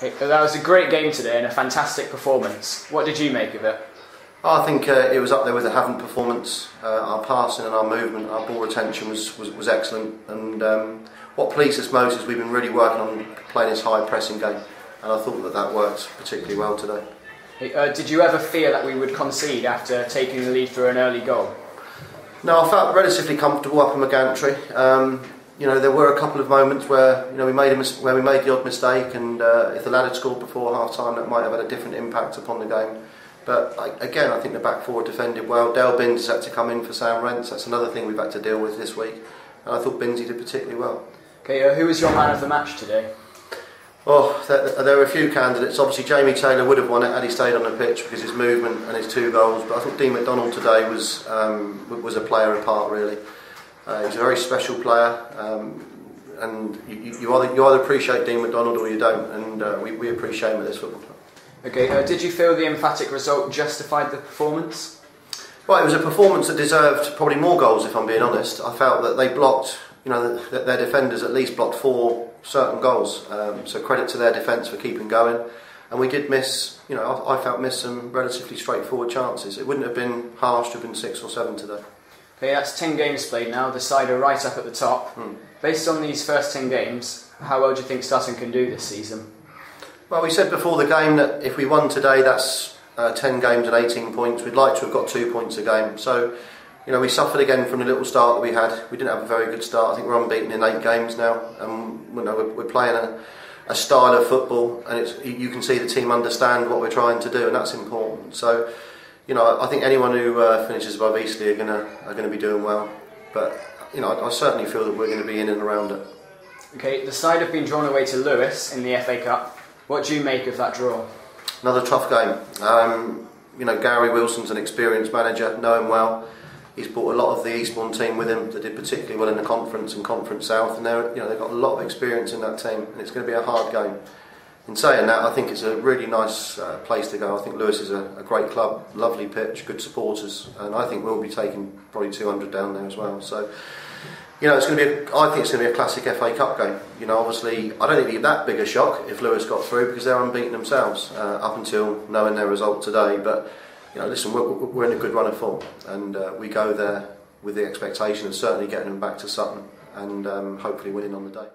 Hey, that was a great game today and a fantastic performance. What did you make of it? I think it was up there with the Havant performance. Our passing and our movement, our ball retention was excellent. And what pleased us most is we've been really working on playing this high pressing game, and I thought that worked particularly well today. Hey, did you ever fear that we would concede after taking the lead through an early goal? No, I felt relatively comfortable up in McGantry. There were a couple of moments where we made the odd mistake, and if the lad had scored before half time, that might have had a different impact upon the game. But again, I think the back four defended well. Dale Binns has had to come in for Sam Rents. That's another thing we've had to deal with this week, and I thought Binnsy did particularly well. Okay, who was your man of the match today? Oh, there were a few candidates. Obviously, Jamie Taylor would have won it had he stayed on the pitch because his movement and his 2 goals. But I thought Dean McDonald today was a player apart, really. He's a very special player, and you either appreciate Dean McDonald or you don't, and we appreciate him at this football club. Okay, did you feel the emphatic result justified the performance? Well, it was a performance that deserved probably more goals, if I'm being honest. I felt that they blocked, their defenders at least blocked 4 certain goals. So credit to their defence for keeping going. And we did miss, I felt miss some relatively straightforward chances. It wouldn't have been harsh to have been 6 or 7 today. Okay, that's 10 games played now, the side are right up at the top. Based on these first 10 games, how well do you think Sutton can do this season? Well, we said before the game that if we won today, that's 10 games and 18 points. We'd like to have got 2 points a game. So, we suffered again from the little start that we had. We didn't have a very good start. I think we're unbeaten in 8 games now. And we're playing a style of football, and you can see the team understand what we're trying to do, and that's important. So, I think anyone who finishes above Eastleigh are going to be doing well. But, I certainly feel that we're going to be in and around it. Okay, the side have been drawn away to Lewis in the FA Cup. What do you make of that draw? Another tough game. Gary Wilson's an experienced manager, know him well. He's brought a lot of the Eastbourne team with him that did particularly well in the conference and Conference South, and they've got a lot of experience in that team, and it's going to be a hard game. In saying that, I think it's a really nice place to go. I think Lewis is a great club, lovely pitch, good supporters, and I think we'll be taking probably 200 down there as well. So, I think it's going to be a classic FA Cup game. Obviously, I don't think it'd be that big a shock if Lewis got through because they're unbeaten themselves up until knowing their result today. But listen, we're in a good run of form, and we go there with the expectation of certainly getting them back to Sutton and hopefully winning on the day.